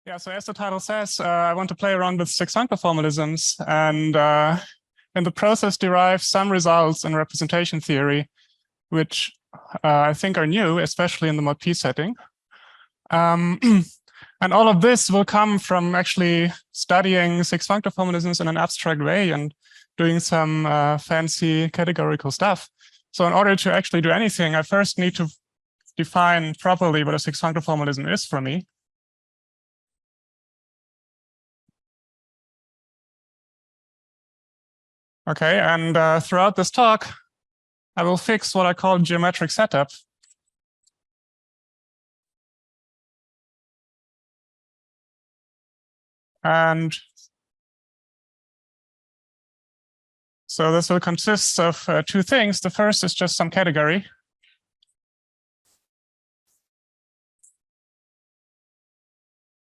Yeah, so as the title says, I want to play around with 6-Functor formalisms and in the process derive some results in representation theory, which I think are new, especially in the mod P setting. And all of this will come from actually studying 6-Functor formalisms in an abstract way and doing some fancy categorical stuff. So in order to actually do anything, I first need to define properly what a 6-Functor formalism is for me. Okay, and throughout this talk, I will fix what I call geometric setup. And so this will consist of two things. The first is just some category.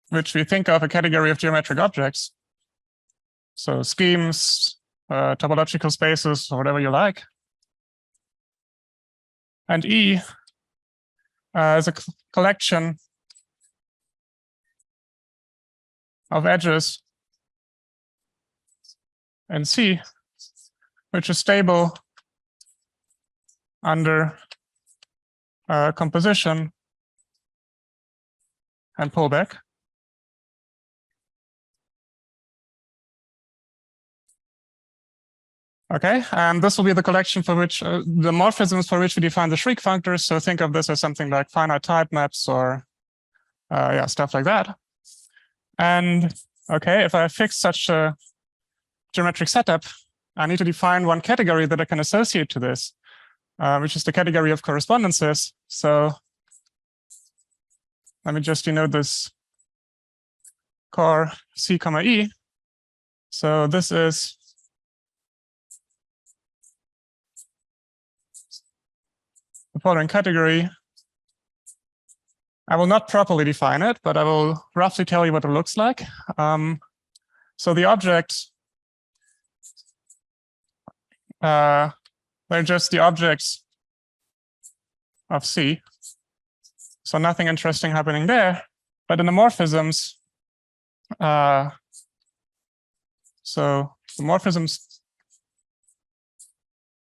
Which we think of a category of geometric objects. So schemes, topological spaces, or whatever you like. And E is a collection of edges in C, which is stable under composition and pullback. Okay, and this will be the collection for which the morphisms for which we define the Schrieg functors. So think of this as something like finite type maps or yeah, stuff like that. And okay, if I fix such a geometric setup, I need to define one category that I can associate to this, which is the category of correspondences. So let me just denote this core C, E. So this is the following category. I will not properly define it, but I will roughly tell you what it looks like. So the objects, they're just the objects of C. So nothing interesting happening there. But in the morphisms, so the morphisms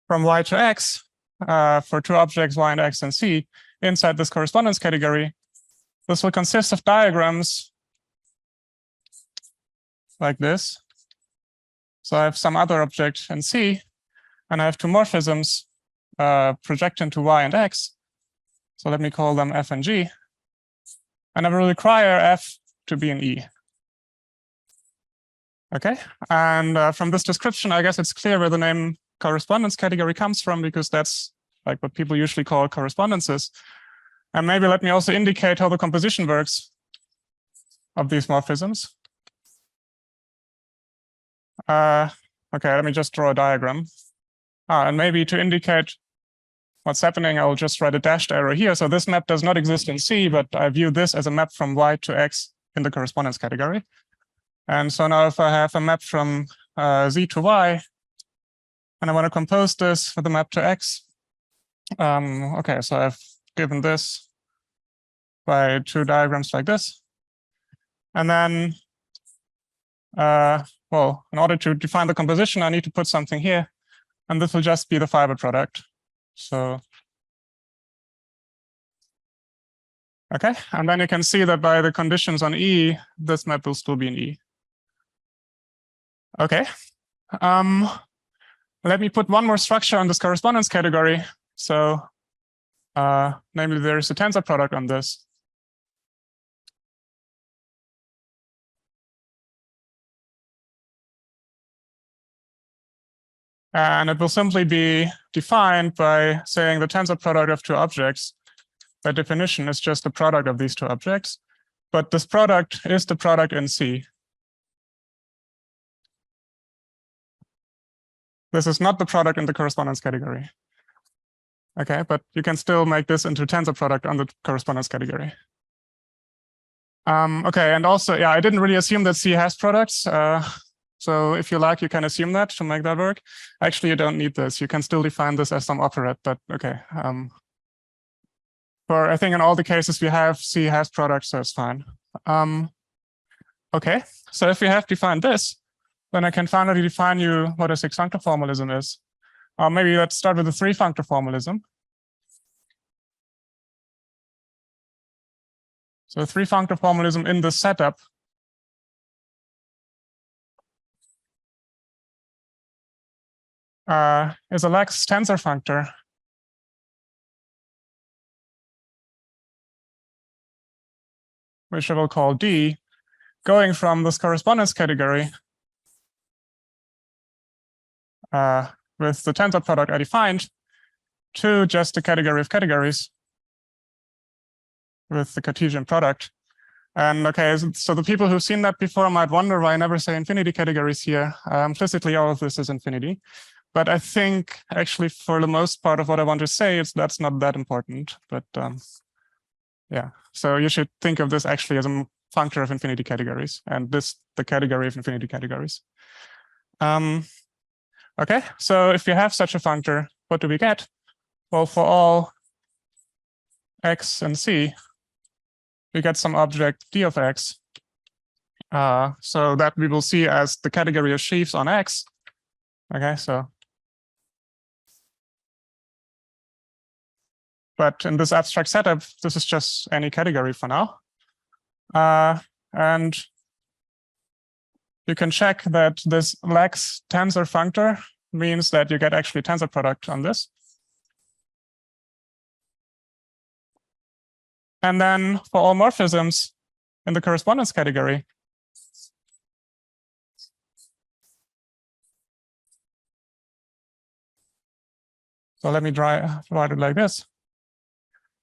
from Y to X, for two objects, Y and X and C, inside this correspondence category, this will consist of diagrams like this. So I have some other object in C, and I have two morphisms projecting to Y and X. So let me call them F and G. And I will require F to be an E. Okay, and from this description, I guess it's clear where the name correspondence category comes from, because that's like what people usually call correspondences. And maybe let me also indicate how the composition works of these morphisms. Okay, let me just draw a diagram. And maybe to indicate what's happening, I'll just write a dashed arrow here. So this map does not exist in C, but I view this as a map from Y to X in the correspondence category. And so now if I have a map from Z to Y, and I want to compose this with a map to X, okay, so I've given this by two diagrams like this. And then, well, in order to define the composition, I need to put something here. And this will just be the fiber product. So, okay, and then you can see that by the conditions on E, this map will still be an E. Okay. Let me put one more structure on this correspondence category. So, namely, there is a tensor product on this. And it will simply be defined by saying the tensor product of two objects, by definition, is just the product of these two objects. But this product is the product in C. This is not the product in the correspondence category. Okay, but you can still make this into tensor product on the correspondence category. Okay, and also, yeah, I didn't really assume that C has products. So if you like, you can assume that to make that work. Actually, you don't need this. You can still define this as some operate, but okay. For I think in all the cases we have, C has products, so it's fine. Okay, so if we have defined this, then I can finally define you what a 6-functor formalism is. Maybe let's start with the 3-functor formalism. So a 3-functor formalism in this setup is a lax tensor functor which I will call D, going from this correspondence category with the tensor product I defined to just the category of categories with the Cartesian product. And okay, so the people who've seen that before might wonder why I never say infinity categories here. Implicitly, all of this is infinity. But I think actually for the most part of what I want to say, that's not that important. But yeah, so you should think of this actually as a functor of infinity categories, and this the category of infinity categories. Okay, so if you have such a functor, what do we get? Well, for all x and c, we get some object d of x. So that we will see as the category of sheaves on x. Okay, so. But in this abstract setup, this is just any category for now. And you can check that this lax tensor functor means that you get actually tensor product on this. And then for all morphisms in the correspondence category, so let me write it like this.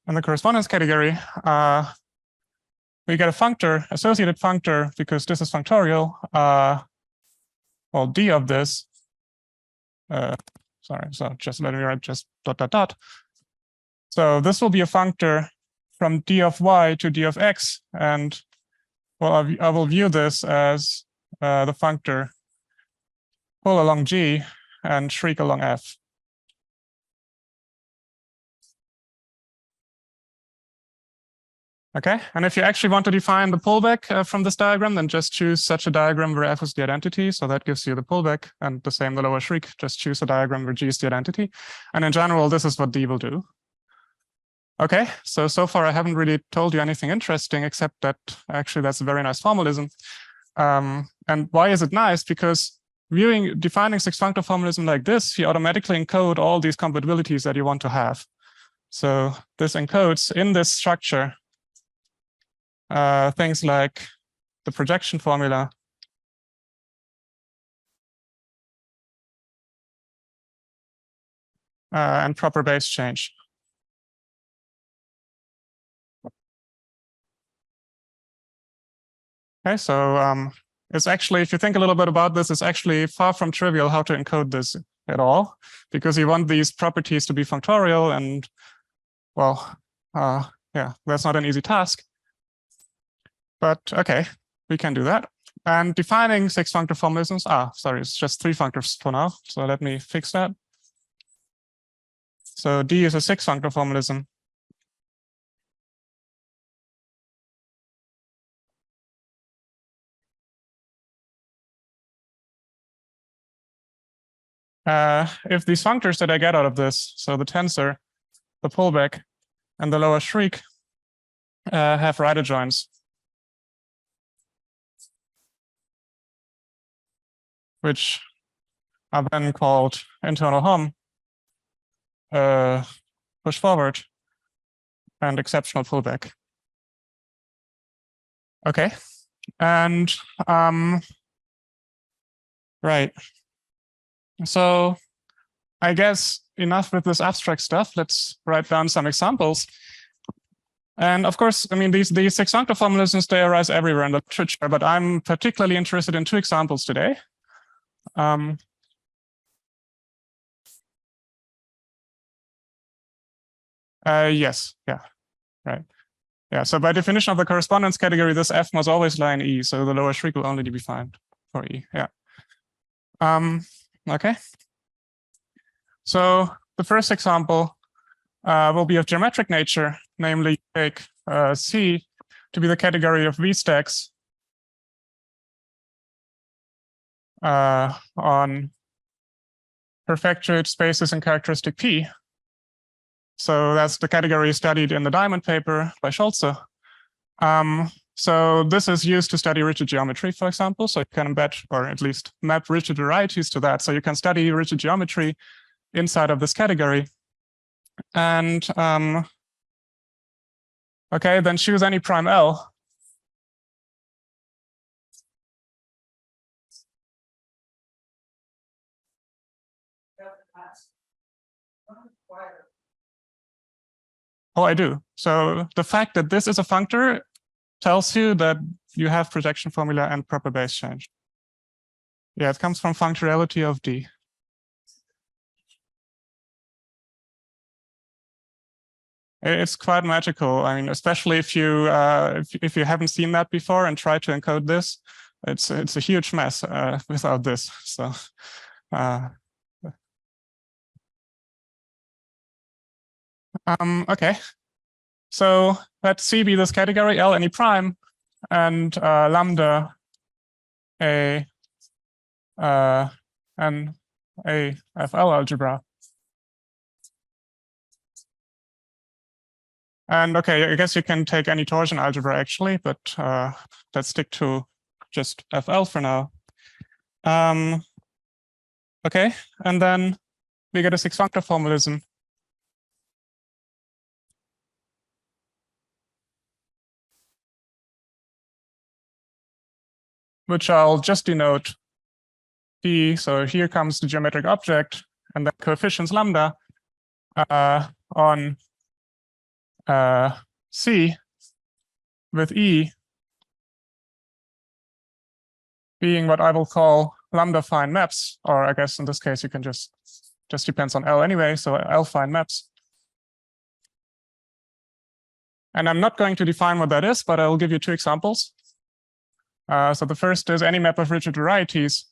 In the correspondence category, we get a functor, associated functor, because this is functorial. Well, d of this. Sorry, so just let me write just ... So this will be a functor from d of y to d of x, and well, I will view this as the functor pull along G and shriek along F. Okay, and if you actually want to define the pullback from this diagram, then just choose such a diagram where F is the identity. So that gives you the pullback, and the same the lower shriek. Just choose a diagram where G is the identity. And in general, this is what D will do. Okay, so far I haven't really told you anything interesting, except that actually that's a very nice formalism. And why is it nice? Because defining 6-functor formalism like this, you automatically encode all these compatibilities that you want to have. So this encodes in this structure things like the projection formula, and proper base change. Okay, so it's actually, if you think a little bit about this, it's actually far from trivial how to encode this at all, because you want these properties to be functorial, and well, yeah, that's not an easy task. But okay, we can do that. And defining 6-functor formalisms, sorry, it's just 3 functors for now. So let me fix that. So D is a 6-functor formalism. If these functors that I get out of this, so the tensor, the pullback, and the lower shriek have right adjoints, which are then called internal hom, push forward, and exceptional pullback. Okay, and right. So I guess enough with this abstract stuff. Let's write down some examples. And of course, I mean, these 6-functor formalisms, they arise everywhere in the literature, but I'm particularly interested in 2 examples today. Yes, yeah, right. Yeah, so by definition of the correspondence category, this F must always lie in E, so the lower shriek will only be defined for E, yeah. Okay. So the first example will be of geometric nature, namely take C to be the category of V stacks on perfected spaces in characteristic P. So that's the category studied in the Diamond paper by Scholze. So this is used to study rigid geometry, for example. So you can embed, or at least map rigid varieties to that. So you can study rigid geometry inside of this category. And okay, then choose any prime L. Oh, I do. So the fact that this is a functor tells you that you have projection formula and proper base change. Yeah, it comes from functoriality of D. It's quite magical. I mean, especially if you haven't seen that before and try to encode this, it's a huge mess without this. So. Okay, so let C be this category, L any prime, and lambda an FL algebra. And okay, I guess you can take any torsion algebra actually, but let's stick to just FL for now. Okay, and then we get a 6-Functor formalism. Which I'll just denote P. So here comes the geometric object, and then coefficients lambda on C with E being what I will call lambda fine maps, or I guess in this case you can just depends on L anyway, so L fine maps. And I'm not going to define what that is, but I'll give you 2 examples. So the first is any map of rigid varieties.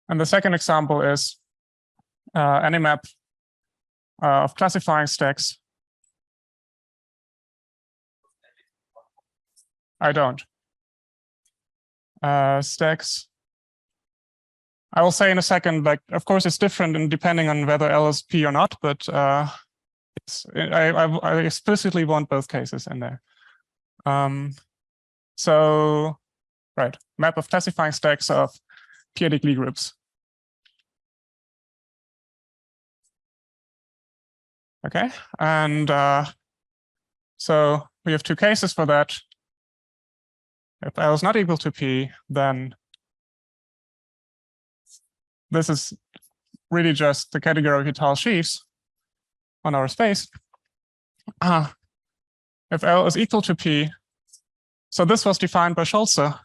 And the second example is any map of classifying stacks. I don't. Stacks. I will say in a second, like, of course, it's different and depending on whether L is P or not, but I explicitly want both cases in there. So, right, map of classifying stacks of p-adic Lie groups. Okay, and so we have 2 cases for that. If L is not equal to P, then this is really just the category of Vital sheaves on our space. If L is equal to P, so this was defined by Scholze,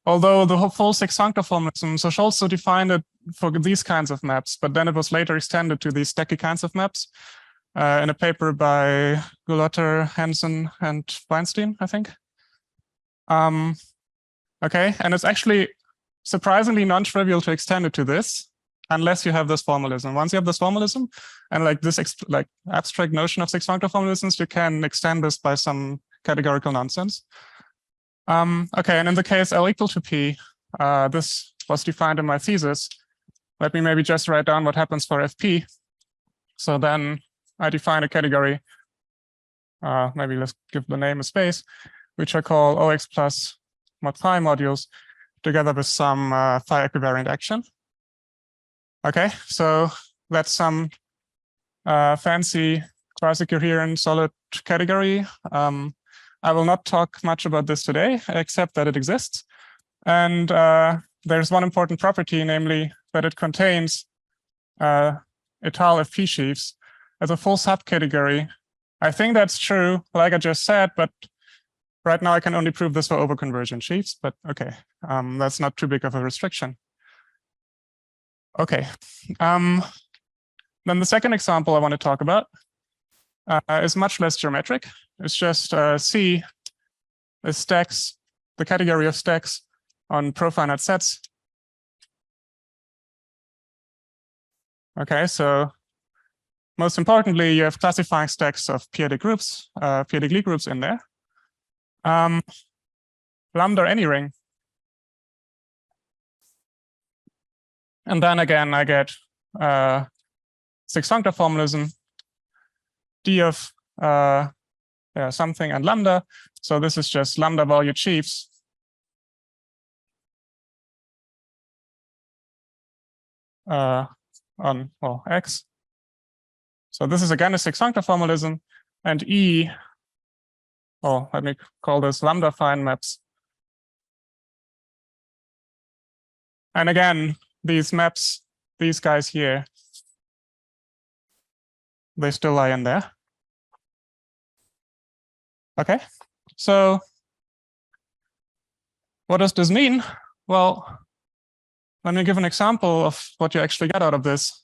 although the whole full 6-Functor formalism, so Scholze defined it for these kinds of maps, but then it was later extended to these stacky kinds of maps in a paper by Gullotter, Hansen, and Weinstein, I think. Okay, and it's actually surprisingly non-trivial to extend it to this, unless you have this formalism. Once you have this formalism and like this abstract notion of 6-Functor formalisms, you can extend this by some categorical nonsense. Okay, and in the case L equal to P, this was defined in my thesis. Let me maybe just write down what happens for FP. So then I define a category. Maybe let's give the name a space, which I call OX plus mod phi modules together with some phi equivariant action. Okay, so that's some fancy quasi-coherent solid category. I will not talk much about this today, except that it exists. And there's one important property, namely that it contains étal FP sheaves as a full subcategory. I think that's true, like I just said, but right now I can only prove this for overconvergent sheaves, but okay, that's not too big of a restriction. Okay, then the second example I want to talk about is much less geometric. It's just C is stacks, the category of stacks on profinite sets. Okay, so most importantly, you have classifying stacks of p-adic groups, p-adic Lie groups in there. lambda any ring. And then again, I get 6-Functor formalism, d of something and lambda. So this is just lambda value chiefs. On x. So this is again a 6-Functor formalism, and E, let me call this lambda fine maps. And again, these maps, these guys here, they still lie in there. Okay, so what does this mean? Well, let me give an example of what you actually get out of this.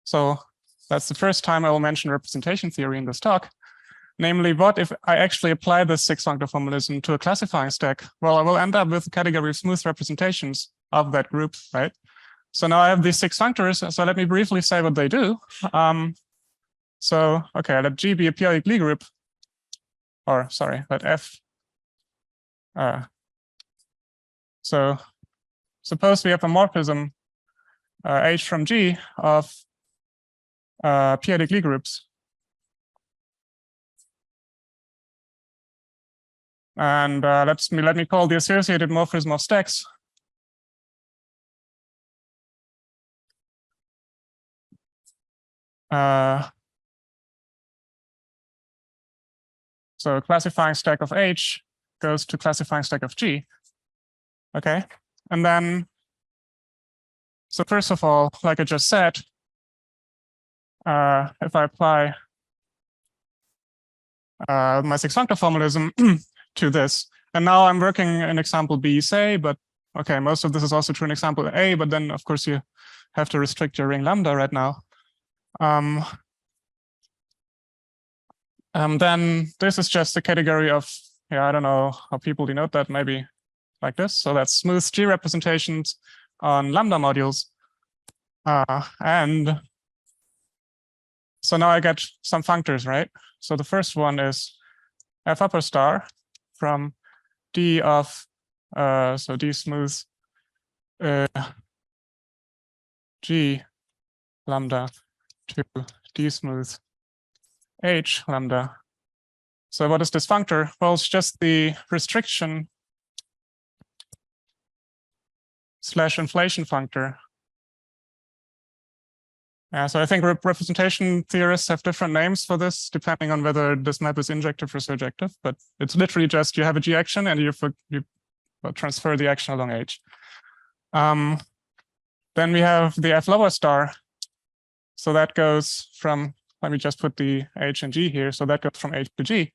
So that's the first time I will mention representation theory in this talk. Namely, what if I actually apply this 6-Functor formalism to a classifying stack? Well, I will end up with a category of smooth representations of that group, right? So now I have these 6 functors. So let me briefly say what they do. So, okay, let G be a p-adic Lie group. Or sorry, let F. So suppose we have a morphism H from G of p-adic Lie groups. And let me call the associated morphism of stacks so classifying stack of H goes to classifying stack of G. Okay, and then so first of all, like I just said, if I apply my 6-Functor formalism to this, and now I'm working in example B, say, but okay, most of this is also true in example A, but then of course you have to restrict your ring lambda right now. Then this is just a category of, I don't know how people denote that, maybe like this. So that's smooth G representations on lambda modules. And so now I get some functors, right? So the first one is F upper star from D of, so D smooth G lambda to D smooth H lambda. So what is this functor? Well, it's just the restriction / inflation functor. So I think representation theorists have different names for this, depending on whether this map is injective or surjective. But it's literally just you have a G action and you transfer the action along H. Then we have the F lower star. So that goes from, let me just put the H and G here. So that goes from H to G.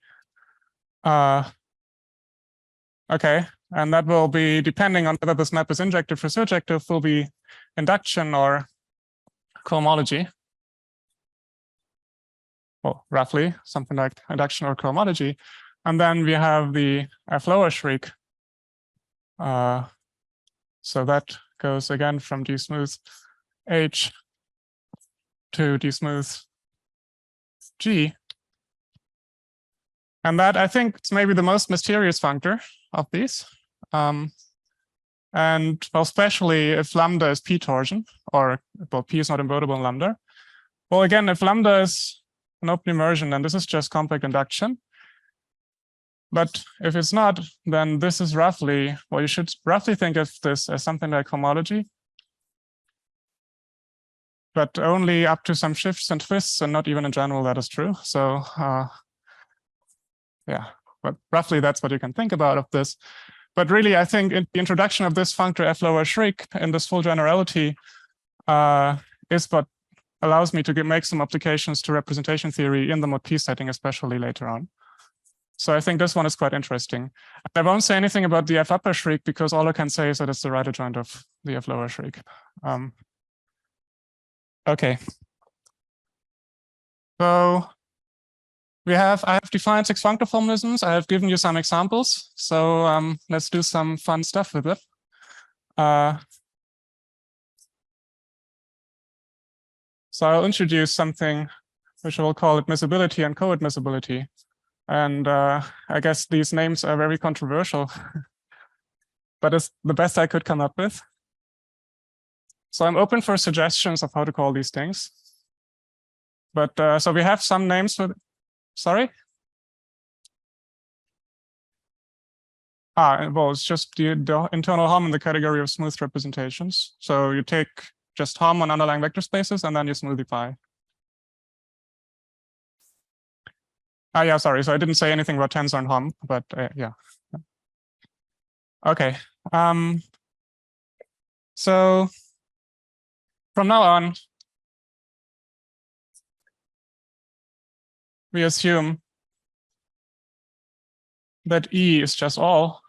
Okay, and that will be, depending on whether this map is injective or surjective, will be induction or cohomology. Well, roughly, something like induction or cohomology. And then we have the F lower shriek. So that goes again from D smooth H to D smooth G. And that, I think, is maybe the most mysterious functor of these. And well, especially if lambda is p-torsion, or well, p is not invotable in lambda. Well, again, if lambda is an open immersion, then this is just compact induction. But if it's not, then this is roughly, well, you should roughly think of this as something like homology, but only up to some shifts and twists, and not even in general that is true. So yeah, but roughly that's what you can think about of this. But really, I think in the introduction of this functor F lower shriek in this full generality is what allows me to make some applications to representation theory in the mod P setting, especially later on. So I think this one is quite interesting. I won't say anything about the F upper shriek because all I can say is that it's the right adjoint of the F lower shriek. Okay. So I have defined 6-Functor formalisms. I have given you some examples. So let's do some fun stuff with it. So I'll introduce something which we'll call admissibility and co-admissibility. And I guess these names are very controversial, but it's the best I could come up with. So I'm open for suggestions of how to call these things. But so we have some names for, sorry? Well, it's just the internal Hom in the category of smooth representations. So you take just Hom on underlying vector spaces and then you smoothify. Yeah, sorry. So I didn't say anything about tensor and Hom, but yeah. Okay. So from now on, we assume that E is just all.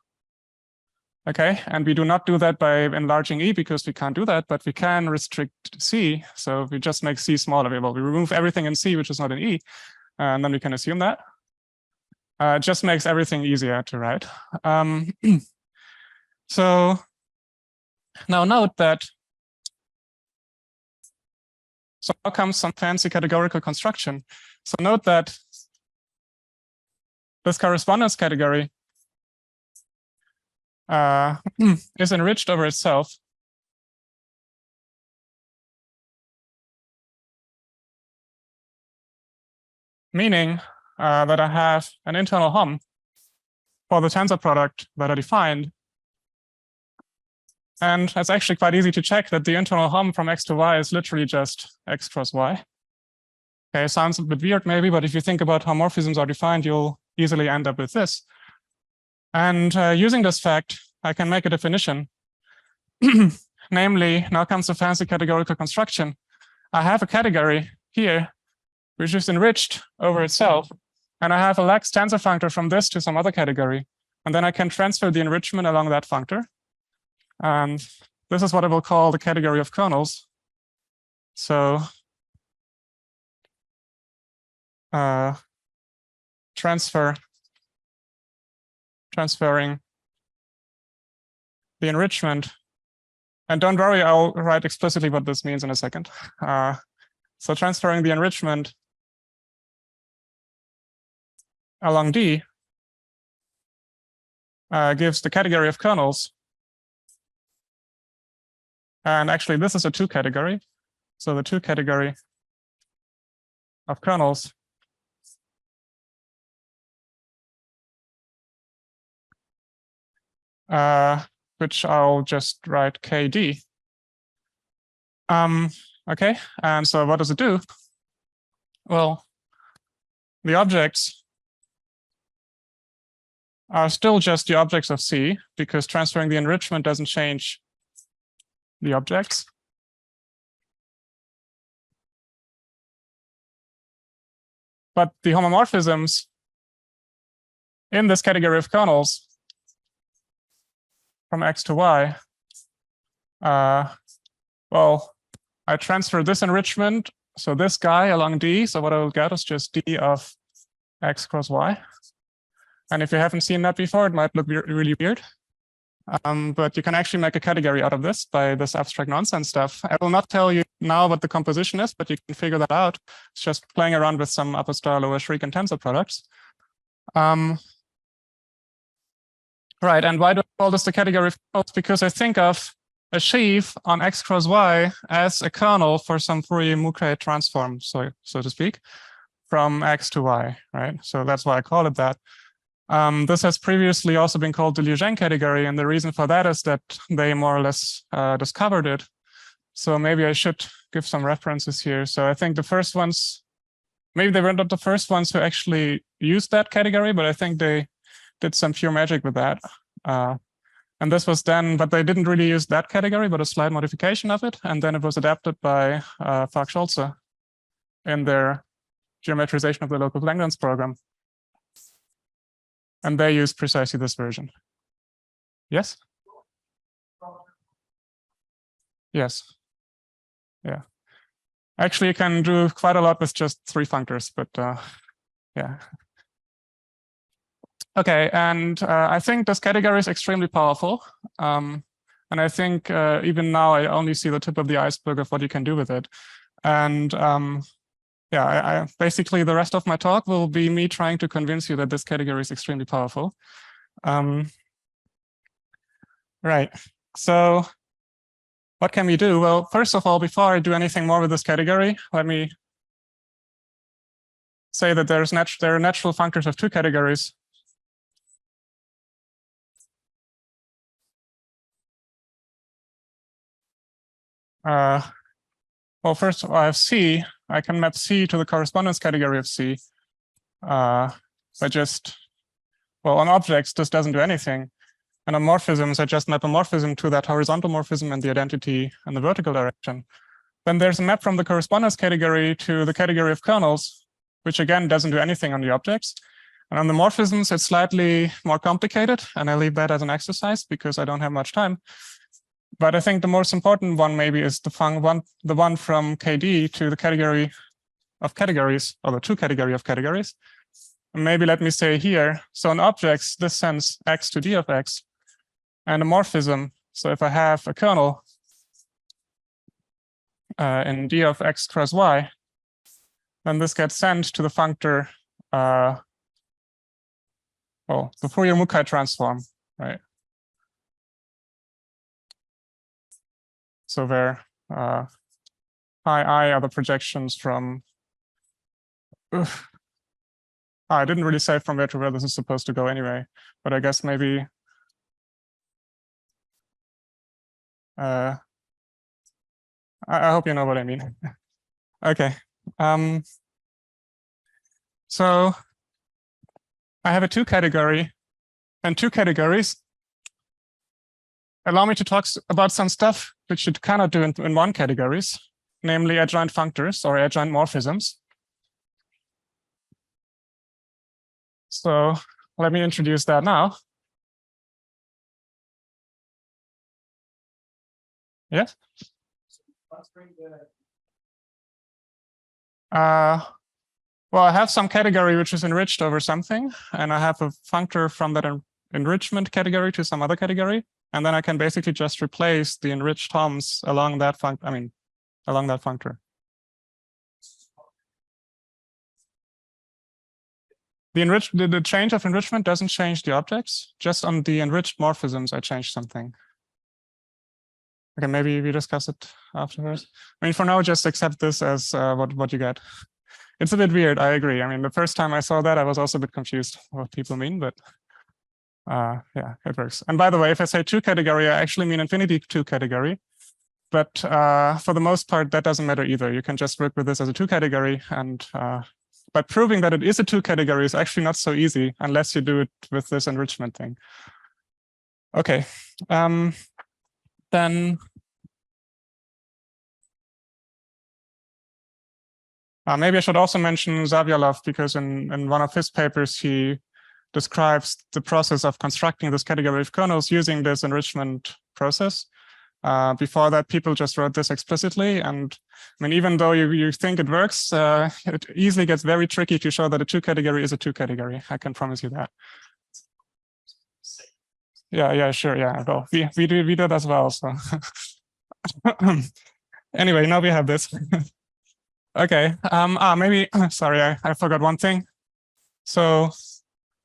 Okay, and we do not do that by enlarging E because we can't do that, but we can restrict C. So we just make C smaller. Well, we remove everything in C, which is not in E, and then we can assume that. It just makes everything easier to write. So now note that, so now comes some fancy categorical construction. So note that this correspondence category is enriched over itself. Meaning that I have an internal Hom for the tensor product that I defined. And it's actually quite easy to check that the internal Hom from X to Y is literally just X cross Y. Okay, sounds a bit weird maybe, but if you think about how morphisms are defined, you'll easily end up with this. And using this fact, I can make a definition. Namely, now comes the fancy categorical construction. I have a category here, which is enriched over itself. And I have a lax tensor functor from this to some other category. And then I can transfer the enrichment along that functor. And this is what I will call the category of kernels. So transferring the enrichment. And don't worry, I'll write explicitly what this means in a second. So transferring the enrichment along D gives the category of kernels. And actually, this is a 2 category. So the 2 category of kernels which I'll just write KD. Okay, and so what does it do? Well, the objects are still just the objects of C because transferring the enrichment doesn't change the objects. But the homomorphisms in this category of kernels from X to Y, well, I transfer this enrichment, so this guy along D, so what I will get is just D of X cross Y. And if you haven't seen that before, it might look really weird. But you can actually make a category out of this by this abstract nonsense stuff. I will not tell you now what the composition is, but you can figure that out. It's just playing around with some upper star, lower shriek, and tensor products. Right, and why do I call this the category of kernels? Because I think of a sheaf on X cross Y as a kernel for some Fourier-Mucret transform, so to speak, from X to Y, right? So that's why I call it that. This has previously also been called the Dualizing category, and the reason for that is that they more or less discovered it. So maybe I should give some references here. So I think the first ones, maybe they were not the first ones who actually used that category, but I think they did some pure magic with that. And this was then, but they didn't really use that category, but a slight modification of it. And then it was adapted by Falk-Scholze in their geometrization of the local Langlands program. And they use precisely this version. Yes? Yes. Yeah. Actually, you can do quite a lot with just 3 functors, but yeah. Okay, and I think this category is extremely powerful. And I think even now I only see the tip of the iceberg of what you can do with it. And yeah, I basically the rest of my talk will be me trying to convince you that this category is extremely powerful. Right. So what can we do? Well, first of all, before I do anything more with this category, let me say that there are natural functors of two categories. Well, first of all, I have C. I can map C to the correspondence category of C by just, well, on objects, this doesn't do anything. And on morphisms, I just map a morphism to that horizontal morphism and the identity in the vertical direction. Then there's a map from the correspondence category to the category of kernels, which again doesn't do anything on the objects. And on the morphisms, it's slightly more complicated, and I leave that as an exercise because I don't have much time. But I think the most important one maybe is the one from KD to the category of categories, or the two category of categories. And maybe let me say here, so in objects, this sends x to d of x, and a morphism. So if I have a kernel in d of x cross y, then this gets sent to the functor, well, the Fourier-Mukai transform, right? So where I are the projections from, I didn't really say from where to where this is supposed to go anyway, but I guess maybe I hope you know what I mean. Okay. So I have a two category, and two categories allow me to talk about some stuff which you cannot do in one categories, namely adjoint functors or adjoint morphisms. So let me introduce that now. Yes? Well, I have some category which is enriched over something, and I have a functor from that enrichment category to some other category, and then I can basically just replace the enriched terms along that along that functor. The change of enrichment doesn't change the objects. Just on the enriched morphisms, I change something. Okay, maybe we discuss it afterwards. I mean, for now, just accept this as what you get. It's a bit weird, I agree. I mean, the first time I saw that, I was also a bit confused what people mean, but yeah, it works. And by the way, if I say two category, I actually mean infinity two category. But for the most part, that doesn't matter either. You can just work with this as a two category. And but proving that it is a two category is actually not so easy unless you do it with this enrichment thing. Okay. Then maybe I should also mention Zavialov, because in one of his papers, he describes the process of constructing this category of kernels using this enrichment process. Before that, people just wrote this explicitly. And I mean, even though you think it works, it easily gets very tricky to show that a two category is a two category. I can promise you that. Yeah, sure. Yeah, well, we do that as well. So anyway, now we have this. Okay. Maybe sorry, I forgot one thing. So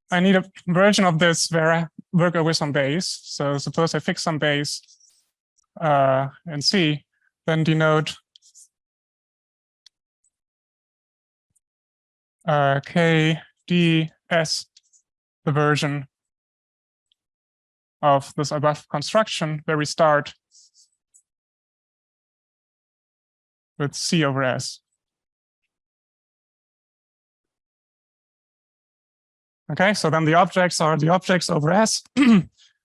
I need a version of this where I work with some base. So suppose I fix some base in C, then denote K, D, S, the version of this above construction where we start with C over S. Okay, so then the objects are the objects over S.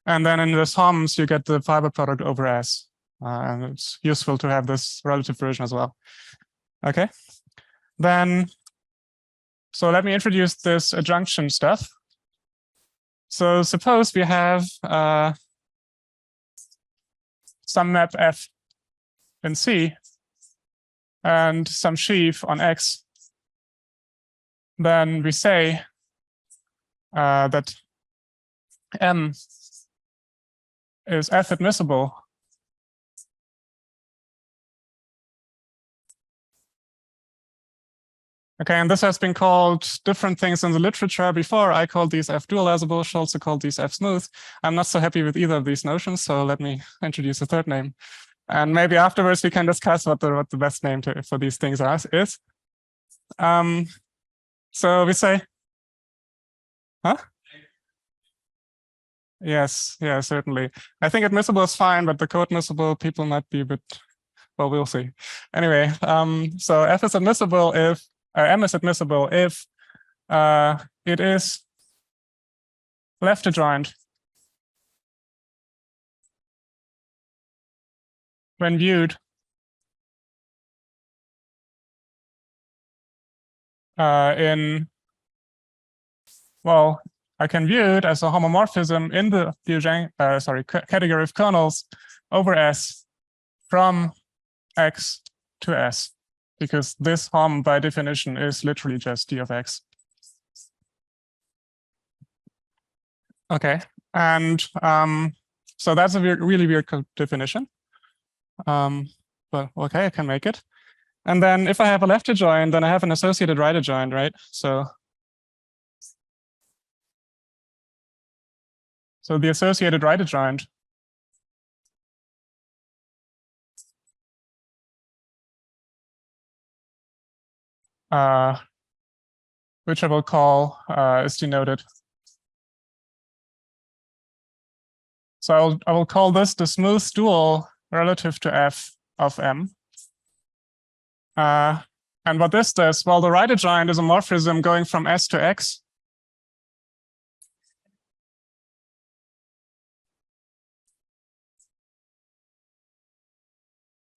And then in the sums, you get the fiber product over S. And it's useful to have this relative version as well. Okay, then, so let me introduce this adjunction stuff. So suppose we have some map F in C and some sheaf on X. Then we say that M is F admissible Okay, and this has been called different things in the literature before. I called these F dualizable, Schulze called these F smooth. I'm not so happy with either of these notions, so let me introduce a third name. And maybe afterwards we can discuss what the best name for these things is. So we say, huh? Yes, yeah, certainly. I think admissible is fine, but the co-admissible people might be a bit, well, we'll see. Anyway, so F is admissible if, M is admissible if it is left adjoint when viewed in, well, I can view it as a homomorphism in the category of kernels over S from X to S, because this hom by definition is literally just d of X. Okay, and so that's a really weird definition. But okay, I can make it. And then if I have a left adjoint, then I have an associated right adjoint, right? So the associated right adjoint which I will call is denoted. So I will call this the smooth dual relative to F of M. And what this does, well, the right adjoint is a morphism going from S to X.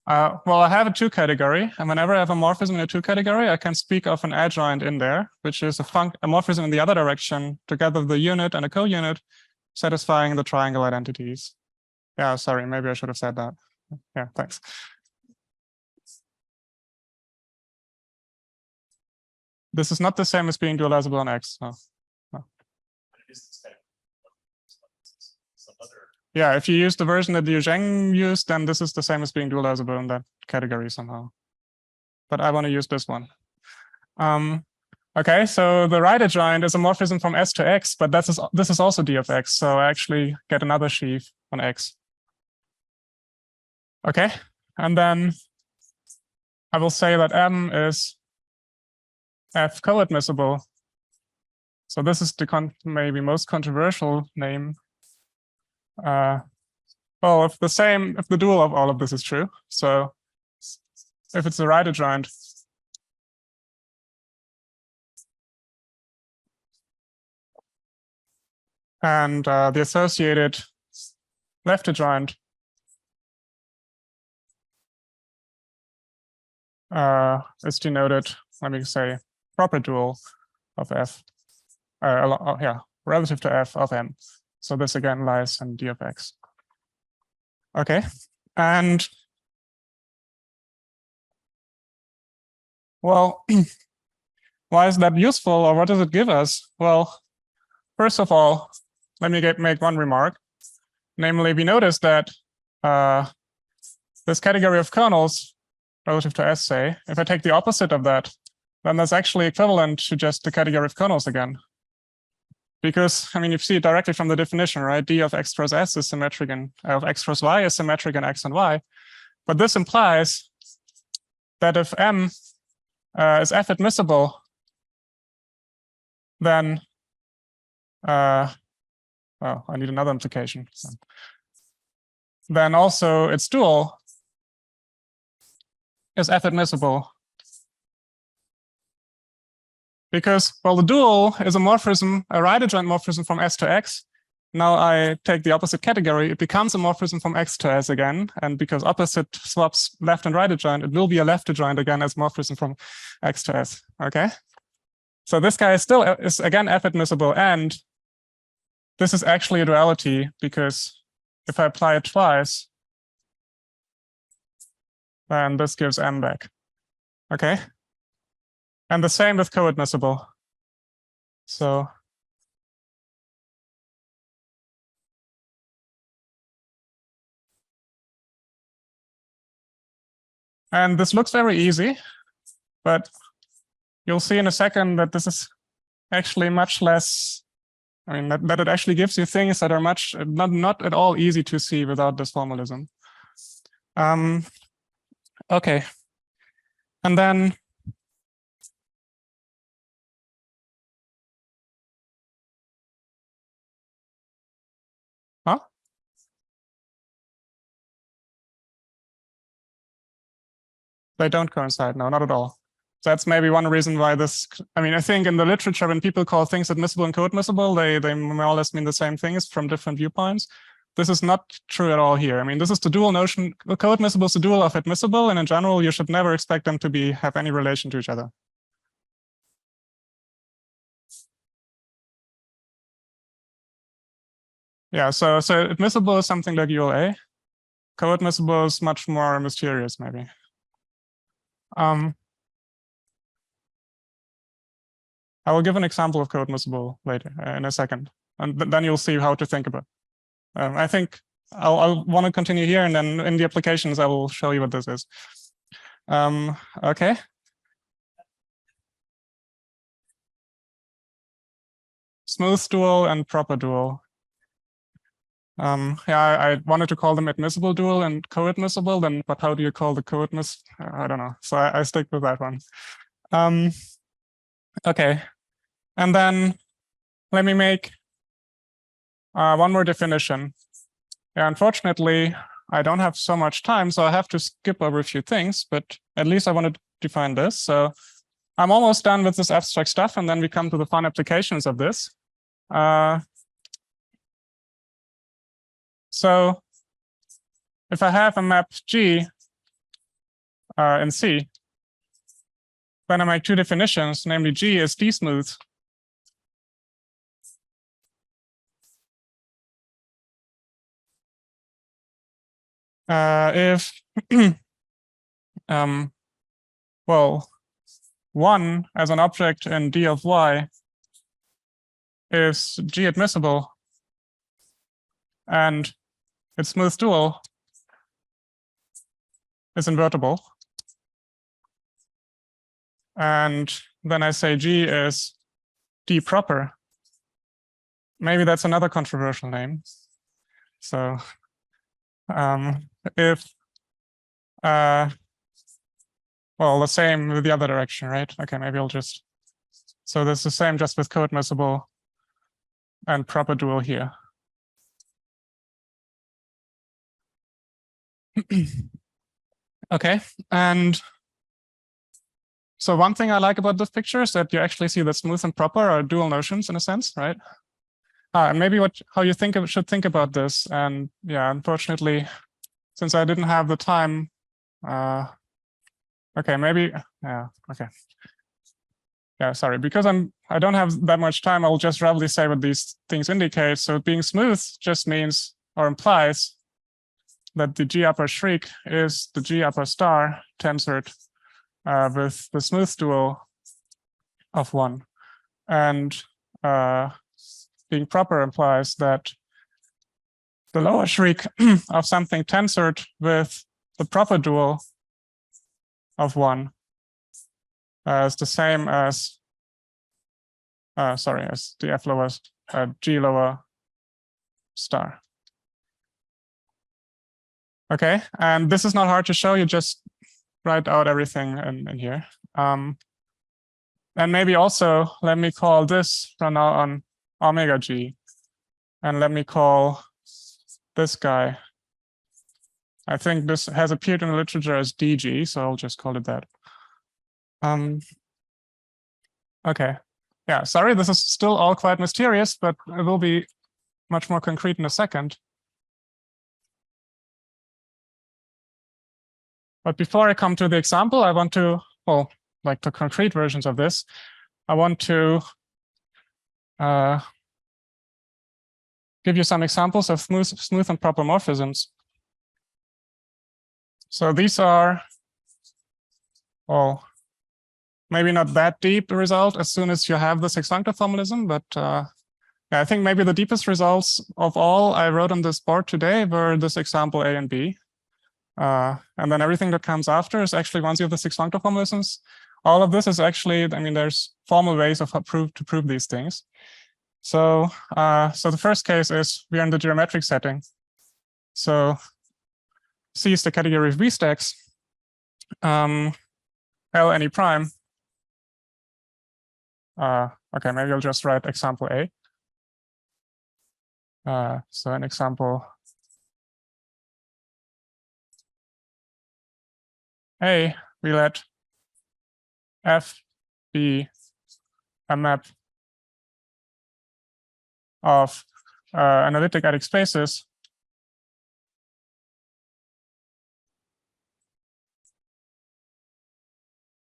Well, I have a two category, and whenever I have a morphism in a two category, I can speak of an adjoint in there, which is a morphism in the other direction, together with the unit and a co-unit, satisfying the triangle identities. Yeah, sorry, maybe I should have said that. Yeah, thanks. This is not the same as being dualizable on X. No. Yeah, if you use the version that Liu Zheng used, then this is the same as being dualizable in that category somehow. But I want to use this one. Okay, so the right adjoint is a morphism from S to X, but this is also d of X, so I actually get another sheaf on X. Okay, and then I will say that M is F co-admissible. So this is the maybe most controversial name. Well, if the dual of all of this is true, so if it's the right adjoint, and the associated left adjoint is denoted, let me say, proper dual of F, yeah, relative to F of M. So this again lies in d of X. Okay, and well, why is that useful, or what does it give us? Well, first of all, let me make one remark. Namely, we notice that this category of kernels relative to S, say, if I take the opposite of that, then that's actually equivalent to just the category of kernels again. Because, I mean, you see it directly from the definition, right? D of X cross S is symmetric, and of X cross Y is symmetric in X and Y. But this implies that if M is F admissible, then, well, I need another implication. Then also its dual is F admissible. Because, well, the dual is a morphism, a right adjoint morphism from S to X. Now I take the opposite category, it becomes a morphism from X to S again. And because opposite swaps left and right adjoint, it will be a left adjoint again as morphism from X to S. Okay. So this guy is again F admissible, and this is actually a duality, because if I apply it twice, then this gives M back. Okay. And the same with co-admissible. So and this looks very easy, but you'll see in a second that this is actually much less, I mean, that it actually gives you things that are not at all easy to see without this formalism. Okay. And then they don't coincide. No, not at all. So that's maybe one reason why this, I mean, I think in the literature, when people call things admissible and co-admissible, they more or less mean the same things from different viewpoints. This is not true at all here. I mean, this is the dual notion. Co-admissible is the dual of admissible, and in general, you should never expect them to have any relation to each other. Yeah, so admissible is something like ULA. Co-admissible is much more mysterious, maybe. I will give an example of co-admissible later in a second, and then you'll see how to think about it. I think I'll want to continue here, and then in the applications, I will show you what this is. Okay. Smooth dual and proper dual. Yeah, I wanted to call them admissible dual and co-admissible, but how do you call the co-admissible? I don't know. So I stick with that one. Okay. And then let me make one more definition. Yeah, unfortunately, I don't have so much time, so I have to skip over a few things, but at least I want to define this. So I'm almost done with this abstract stuff, and then we come to the fun applications of this. So if I have a map G in C, then I make two definitions, namely G is D-smooth. If well, 1 as an object in D of Y is G admissible, and its smooth dual is invertible. And then I say G is D proper. Maybe that's another controversial name. So if well, the same with the other direction, right? Okay, maybe I'll just, so this is the same just with co-admissible and proper dual here. Okay, and so one thing I like about this picture is that you actually see that smooth and proper are dual notions in a sense, right? And maybe how you should think about this. And yeah, unfortunately, since I didn't have the time, okay, maybe, yeah, okay. Yeah, sorry, because I don't have that much time, I will just roughly say what these things indicate. So being smooth just means or implies that the G upper shriek is the G upper star tensored with the smooth dual of 1. And being proper implies that the lower shriek of something tensored with the proper dual of 1 is the same as, sorry, as the F lower, G lower star. Okay, and this is not hard to show. You just write out everything in here. And maybe also let me call this from now on omega G, and let me call this guy. I think this has appeared in the literature as DG, so I'll just call it that. Okay, yeah, sorry, this is still all quite mysterious, but it will be much more concrete in a second. But before I come to the example, I want to, well, like the concrete versions of this, I want to give you some examples of smooth and proper morphisms. So these are, well, maybe not that deep a result as soon as you have the 6-Functor formalism, but yeah, I think maybe the deepest results of all I wrote on this board today were this example A and B. And then everything that comes after is actually, once you have the 6-Functor formalisms, all of this is actually, I mean, there's formal ways of to prove these things. So, so the first case is we are in the geometric setting. So C is the category of V stacks. L any prime. Okay, maybe I'll just write example A. So an example A, we let F be a map of analytic adic spaces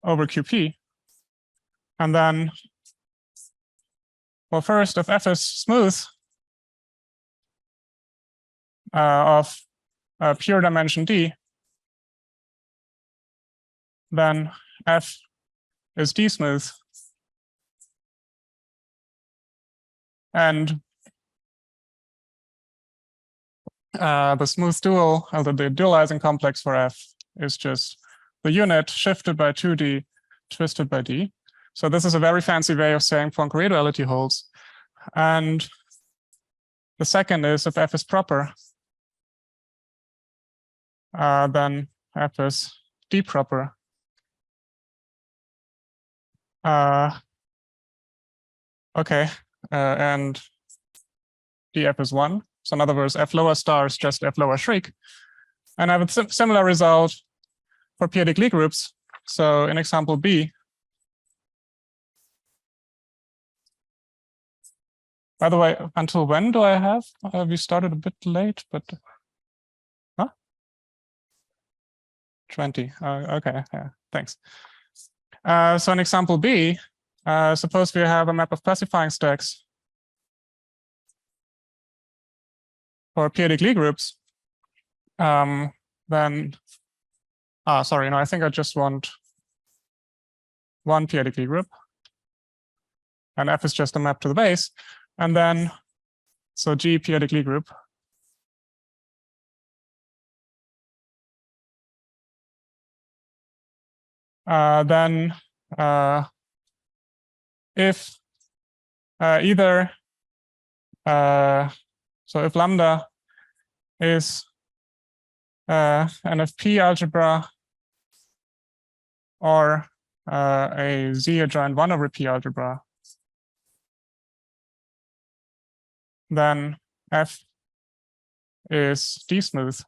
over QP. And then, well, first, if F is smooth of pure dimension D, then F is D smooth. And the smooth dual, the dualizing complex for F is just the unit shifted by 2D, twisted by D. So this is a very fancy way of saying Poincare duality holds. And the second is if F is proper, then F is D proper. Okay, and dF is 1. So in other words, F lower star is just F lower shriek. And I have a similar result for p-adic Lie groups. So in example B, by the way, until when do I have? We started a bit late, but 20. Okay, yeah, thanks. So in example B, suppose we have a map of classifying stacks for p-adic Lie groups. Then, sorry, no, I think I just want one p-adic Lie group. And F is just a map to the base. And then, so G p-adic Lie group. Then if either, so if lambda is an FP algebra or a Z adjoint 1 over P algebra, then F is D smooth.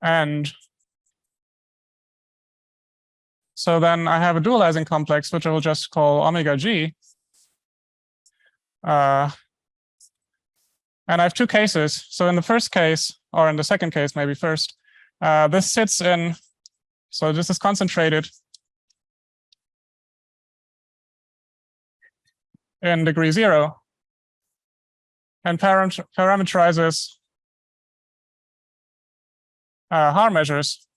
And so then I have a dualizing complex, which I will just call omega G. And I have two cases. So in the first case, or in the second case, maybe first, this sits in, so this is concentrated in degree 0 and parameterizes Haar measures.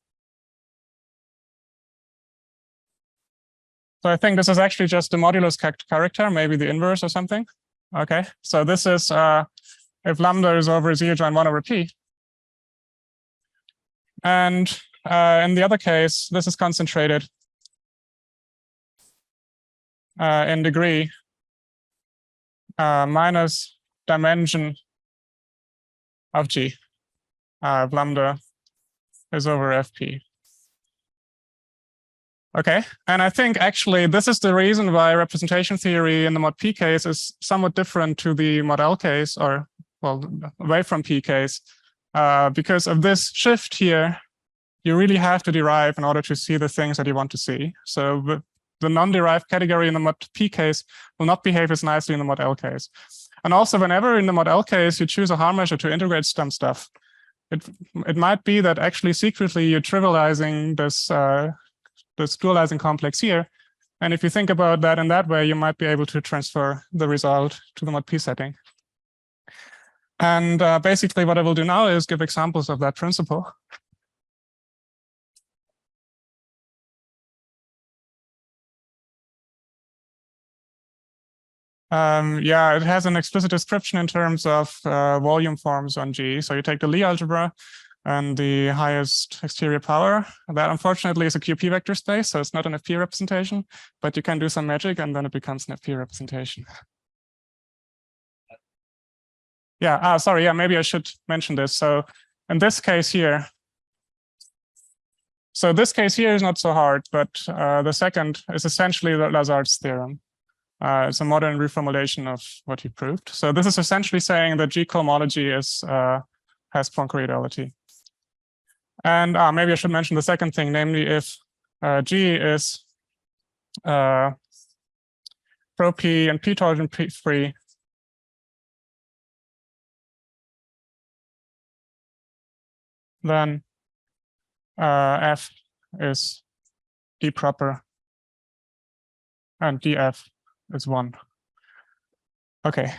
So I think this is actually just the modulus character, maybe the inverse or something. Okay, so this is if lambda is over Z adjoint 1 over P. And in the other case, this is concentrated in degree minus dimension of G, if lambda is over FP. Okay, and I think actually this is the reason why representation theory in the mod P case is somewhat different to the mod L case, or well, away from P case, because of this shift here. You really have to derive in order to see the things that you want to see. So the non-derived category in the mod P case will not behave as nicely in the mod L case. And also, whenever in the mod L case you choose a Haar measure to integrate some stuff, it might be that actually secretly you're trivializing this this dualizing complex here. And if you think about that in that way, you might be able to transfer the result to the mod P setting. And basically what I will do now is give examples of that principle. Yeah, it has an explicit description in terms of volume forms on G. So you take the Lie algebra, and the highest exterior power. That unfortunately is a QP vector space, so it's not an FP representation, but you can do some magic and then it becomes an FP representation. Yeah, sorry, yeah, maybe I should mention this. So in this case here, so this case here is not so hard, but the second is essentially Lazard's theorem. It's a modern reformulation of what he proved. So this is essentially saying that G cohomology has Poincare duality. And maybe I should mention the second thing, namely if G is pro P and P torsion P free, then F is D proper and DF is 1. Okay.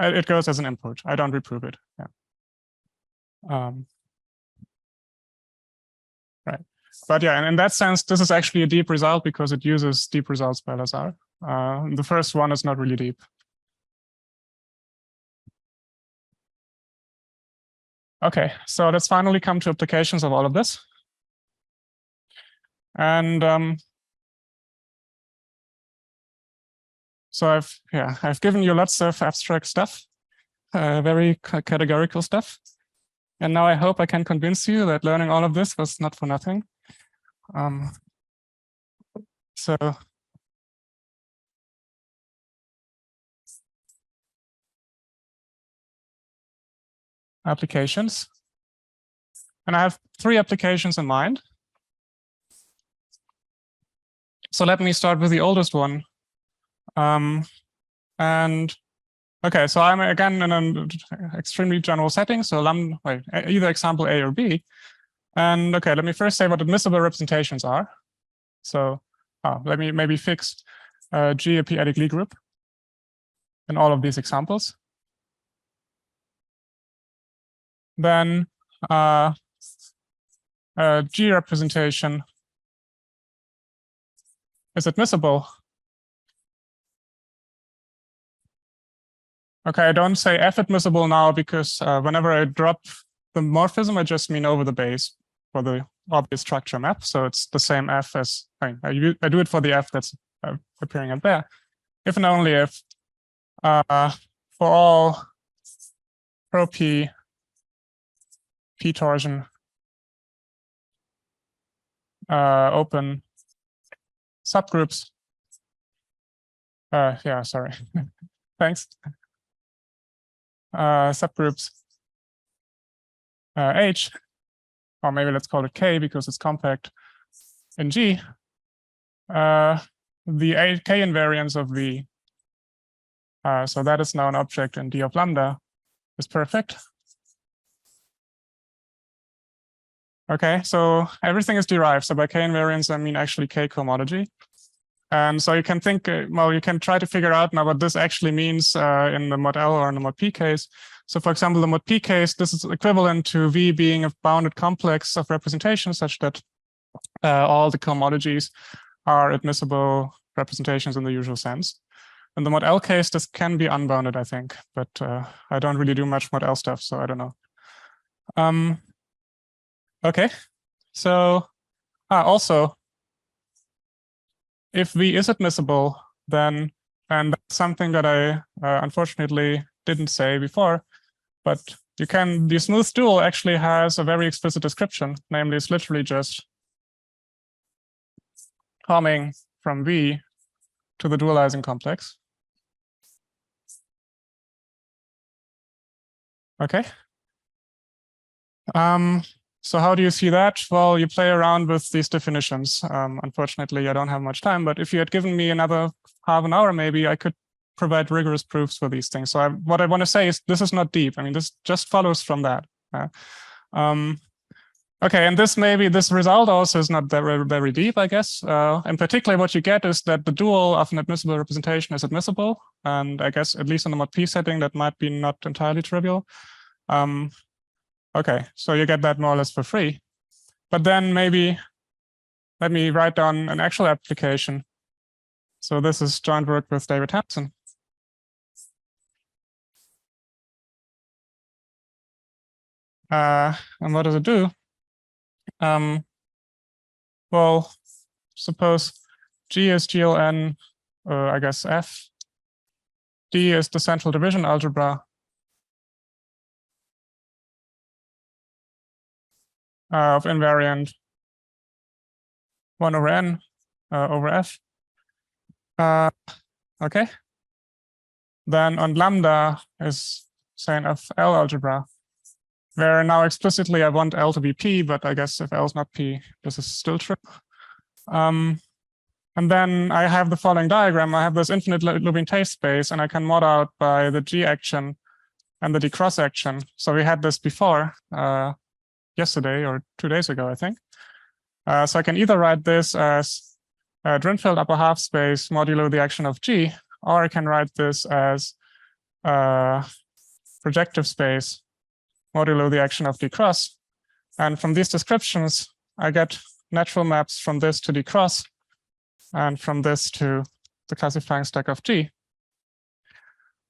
It goes as an input. I don't reprove it. Yeah. Right. But yeah, and in that sense, this is actually a deep result because it uses deep results by Lazard. The first one is not really deep. Okay, so let's finally come to applications of all of this. And so I've given you lots of abstract stuff, very categorical stuff. And now I hope I can convince you that learning all of this was not for nothing. So applications. And I have 3 applications in mind. So let me start with the oldest one. And okay, so I'm again in an extremely general setting. So either example A or B. And okay, let me first say what admissible representations are. So let me maybe fix G a p-adic Lie group in all of these examples. Then G representation is admissible. Okay, I don't say F admissible now because whenever I drop the morphism, I just mean over the base for the obvious structure map. So it's the same F as I do it for the F that's appearing up there. If and only if for all pro P P torsion open subgroups. Yeah, sorry. Thanks. Subgroups H, or maybe let's call it K because it's compact in G. The K invariance of V, so that is now an object in D of lambda, is perfect. Okay, so everything is derived. So by K invariance, I mean actually K cohomology. And so you can think, well, you can try to figure out now what this actually means in the mod L or in the mod P case. So for example, the mod P case, this is equivalent to V being a bounded complex of representation such that all the cohomologies are admissible representations in the usual sense. In the mod L case, this can be unbounded, I think, but I don't really do much mod L stuff, so I don't know. Okay, so also, if V is admissible, then, and that's something that I unfortunately didn't say before, but the smooth dual actually has a very explicit description, namely it's literally just coming from V to the dualizing complex. Okay. So how do you see that? Well, you play around with these definitions. Unfortunately, I don't have much time, but if you had given me another half an hour, maybe I could provide rigorous proofs for these things. So what I want to say is this is not deep. I mean, this just follows from that. Okay, and this result also is not very, very deep, I guess. In particular, what you get is that the dual of an admissible representation is admissible. And I guess, at least in the mod P setting, that might be not entirely trivial. Okay, so you get that more or less for free. But then maybe let me write down an actual application. So this is joint work with David Hampson. And what does it do? Well, suppose G is GLN, I guess F. D is the central division algebra. Of invariant 1 over n over F. Okay. Then on lambda is, say, an FL algebra, where now explicitly I want L to be P, but I guess if L is not P, this is still true. And then I have the following diagram. I have this infinite looping tape space, and I can mod out by the G action and the D cross action. So we had this before, yesterday or 2 days ago, I think. So I can either write this as Drinfeld upper half space modulo the action of G, or I can write this as projective space modulo the action of D cross. And from these descriptions, I get natural maps from this to D cross, and from this to the classifying stack of G.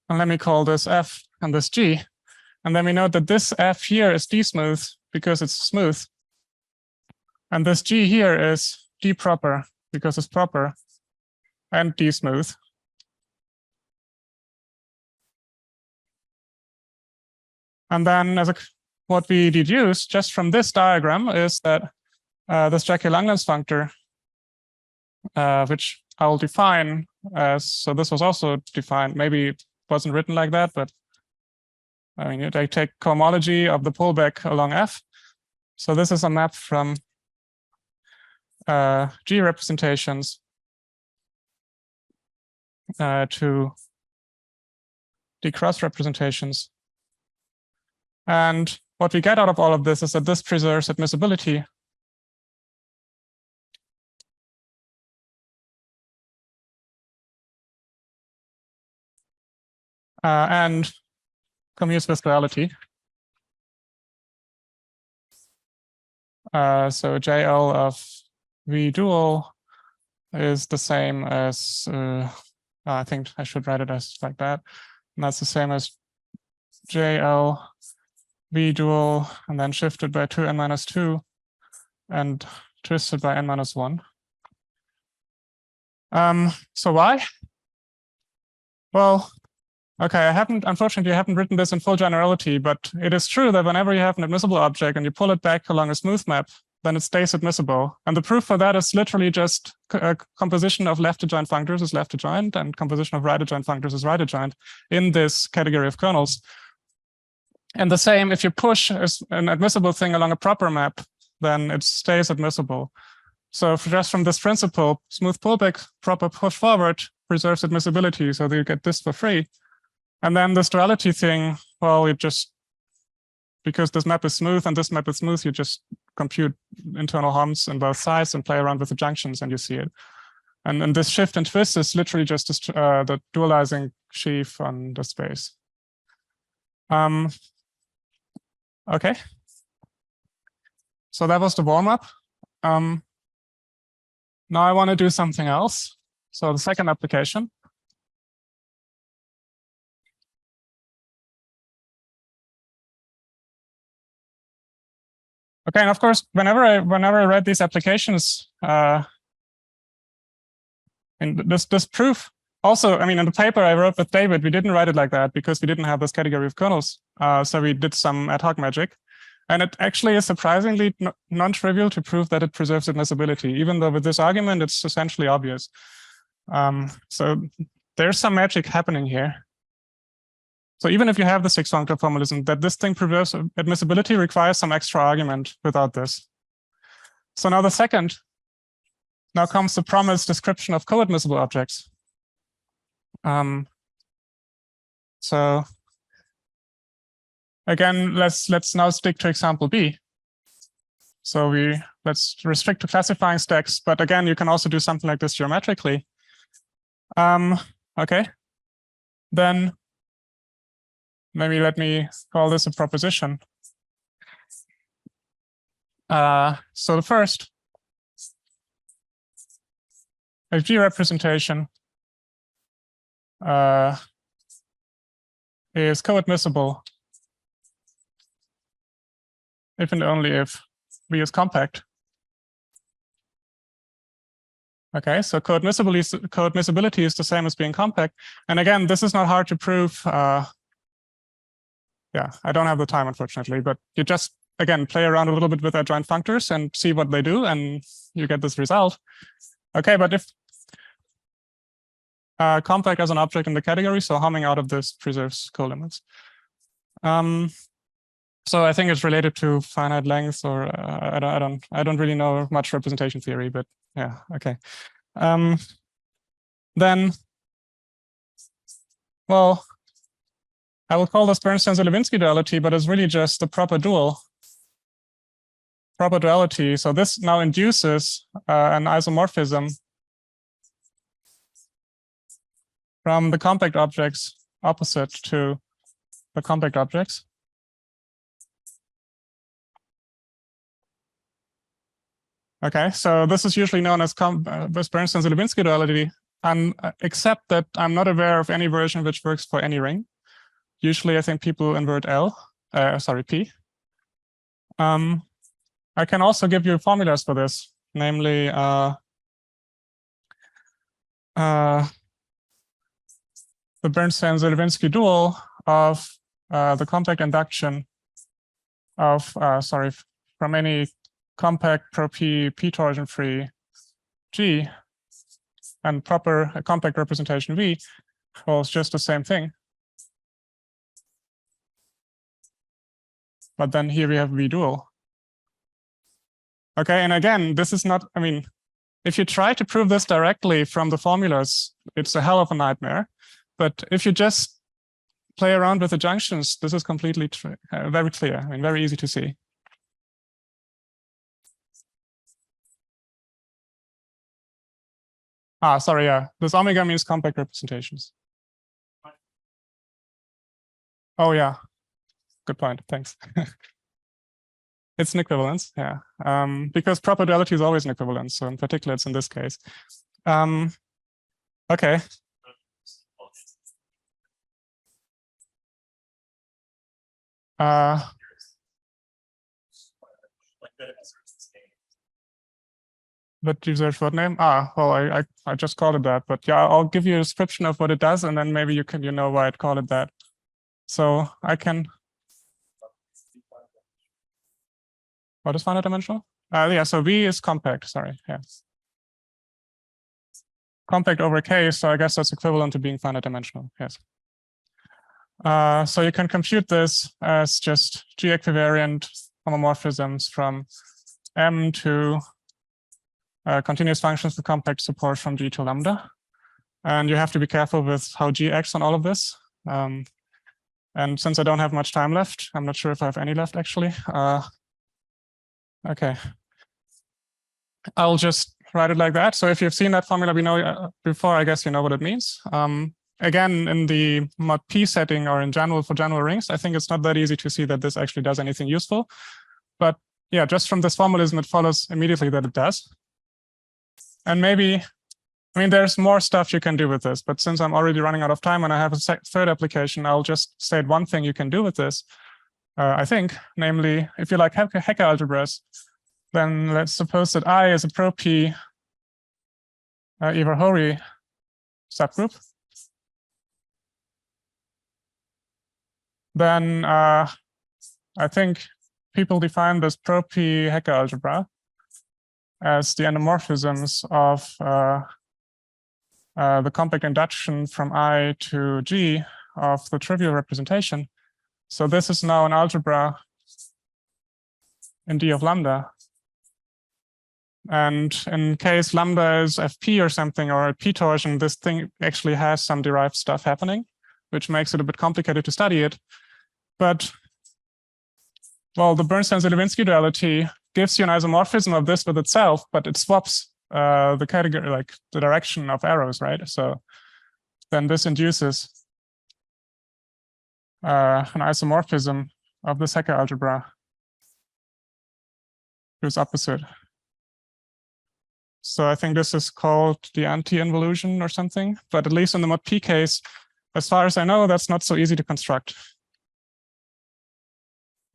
And let me call this F and this G. And then we note that this F here is D smooth because it's smooth. And this G here is D proper because it's proper, and D smooth. And then what we deduce just from this diagram is that this Jackie-Langlands functor, which I'll define as, so this was also defined, maybe it wasn't written like that, but I mean, I take cohomology of the pullback along F. So this is a map from G representations to D cross representations. And what we get out of all of this is that this preserves admissibility. And commutes with duality. So JL of V dual is the same as, I think I should write it as like that. And that's the same as JL V dual, and then shifted by 2n minus 2 and twisted by n minus 1. So why? Well, okay, unfortunately, I haven't written this in full generality, but it is true that whenever you have an admissible object and you pull it back along a smooth map, then it stays admissible. And the proof for that is literally just a composition of left adjoint functors is left adjoint, and composition of right adjoint functors is right adjoint in this category of kernels. And the same, if you push an admissible thing along a proper map, then it stays admissible. So just from this principle, smooth pullback, proper push forward preserves admissibility, so that you get this for free. And then this duality thing, well, it just, because this map is smooth and this map is smooth, you just compute internal humps on both sides and play around with the junctions and you see it. And this shift and twist is literally just the dualizing sheaf on the space. Okay. So that was the warm-up. Now I want to do something else. So the second application. Okay, and of course, whenever I read these applications, and this proof also, I mean, in the paper I wrote with David, we didn't write it like that because we didn't have this category of kernels. So we did some ad hoc magic. And it actually is surprisingly non-trivial to prove that it preserves admissibility, even though with this argument, it's essentially obvious. So there's some magic happening here. So even if you have the 6-Functor formalism, that this thing preserves admissibility requires some extra argument without this. So now now comes the promised description of co-admissible objects. So again, let's now stick to example B. So let's restrict to classifying stacks, but again, you can also do something like this geometrically. Okay, then maybe let me call this a proposition. So the first, a G representation is co-admissible if and only if V is compact. Okay, so coadmissibility is the same as being compact. And again, this is not hard to prove. Yeah, I don't have the time, unfortunately, but you just, again, play around a little bit with adjoint functors and see what they do, and you get this result. Okay, but if compact as an object in the category, so humming out of this preserves colimits. So I think it's related to finite length, or I don't really know much representation theory, but yeah, okay. Then, well, I will call this Bernstein-Zelevinsky duality, but it's really just the proper duality. So this now induces an isomorphism from the compact objects opposite to the compact objects. Okay, so this is usually known as Bernstein-Zelevinsky duality, except that I'm not aware of any version which works for any ring. Usually, I think people invert P. I can also give you formulas for this, namely the Bernstein-Zelevinsky dual of the compact induction of from any compact pro P torsion free G and proper compact representation V. Well, it's just the same thing. But then here we have V dual. Okay, and again, this is not, I mean, if you try to prove this directly from the formulas, it's a hell of a nightmare. But if you just play around with the junctions, this is completely very clear. I mean, very easy to see. Sorry, yeah. This omega means compact representations. Oh, yeah. Good point. Thanks. It's an equivalence, yeah. Because proper duality is always an equivalence. So in particular, it's in this case. Okay. But you search what name? Well, I just called it that. But yeah, I'll give you a description of what it does, and then maybe you know why I'd call it that. So I can. What is finite dimensional? Yeah, so V is compact, sorry, yes. Compact over K, so I guess that's equivalent to being finite dimensional, yes. So you can compute this as just G equivariant homomorphisms from M to continuous functions with compact support from G to lambda. And you have to be careful with how G acts on all of this. And since I don't have much time left, I'm not sure if I have any left actually. Okay, I'll just write it like that. So if you've seen that formula before, I guess you know what it means. Again, in the mod P setting or in general for general rings, I think it's not that easy to see that this actually does anything useful. But yeah, just from this formalism, it follows immediately that it does. And maybe, I mean, there's more stuff you can do with this, but since I'm already running out of time and I have a third application, I'll just state one thing you can do with this. I think, namely, if you like Hecke algebras, then let's suppose that I is a pro P Ivar-Hori subgroup. Then I think people define this pro P Hecke algebra as the endomorphisms of the compact induction from I to G of the trivial representation. So this is now an algebra in D of lambda. And in case lambda is FP or something, or a P torsion, this thing actually has some derived stuff happening, which makes it a bit complicated to study it. But, well, the Bernstein-Zelevinsky duality gives you an isomorphism of this with itself, but it swaps the category, like the direction of arrows, right? So then this induces an isomorphism of this Hecke algebra whose opposite. So I think this is called the anti-involution or something, but at least in the mod P case, as far as I know, that's not so easy to construct.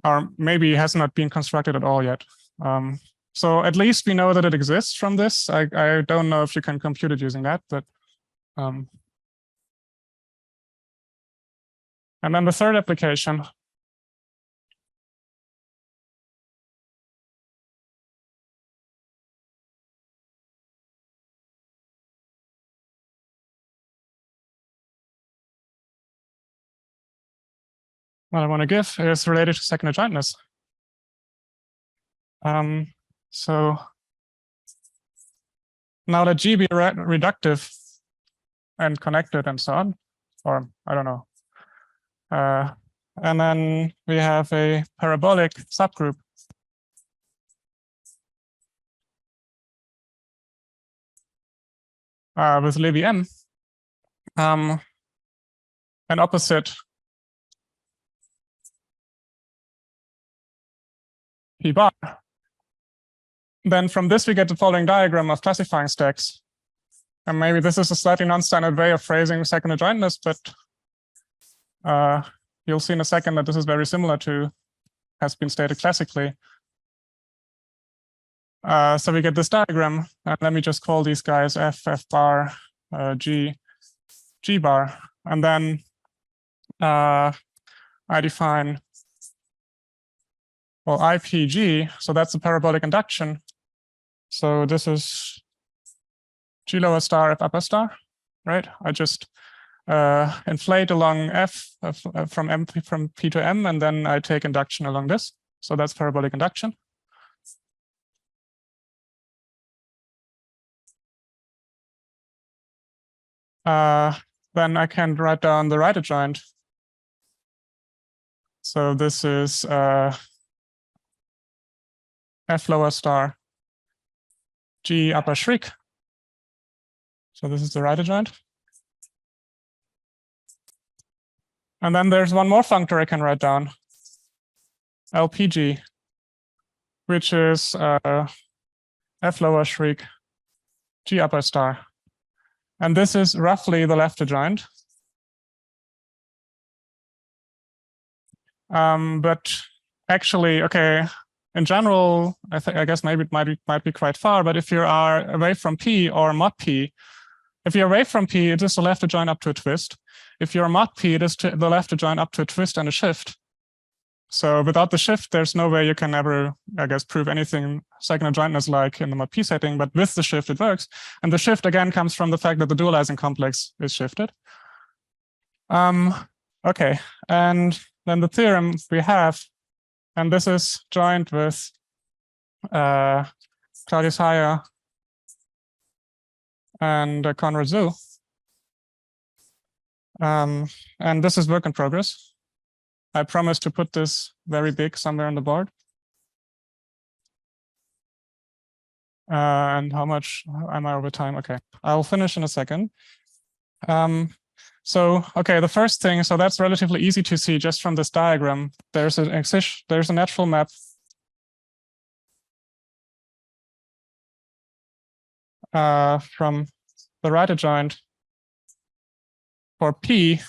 or maybe has not been constructed at all yet. So at least we know that it exists from this. I don't know if you can compute it using that, but and then the third application. What I want to give is related to second adjointness. So now let G be reductive and connected and so on, or I don't know. And then we have a parabolic subgroup with Levy M, an opposite P bar. Then from this we get the following diagram of classifying stacks. And maybe this is a slightly non-standard way of phrasing second adjointness, but you'll see in a second that this is very similar to has been stated classically. So we get this diagram, and let me just call these guys F, F bar, G, G bar. And then I define, well, IPG, so that's a parabolic induction. So this is G lower star, F upper star, right? I just inflate along F from P to M, and then I take induction along this. So that's parabolic induction. Then I can write down the right adjoint. So this is F lower star, G upper shriek. So this is the right adjoint. And then there's one more functor I can write down, LPG, which is F lower shriek, G upper star. And this is roughly the left adjoint. But actually, okay, in general, I guess maybe it might be quite far, but if you are away from P or mod P, if you're away from P, it is the left adjoint up to a twist. If you're mod P, it is the left adjoint up to a twist and a shift. So without the shift, there's no way you can ever, I guess, prove anything second adjointness like in the mod P setting, but with the shift, it works. And the shift, again, comes from the fact that the dualizing complex is shifted. Okay, and then the theorem we have, and this is joined with Claudius Heyer and Conrad Zhu. And this is work in progress. I promise to put this very big somewhere on the board. And how much am I over time? Okay, I'll finish in a second. So, okay, the first thing, so that's relatively easy to see just from this diagram. There's a natural map from the right adjoint for P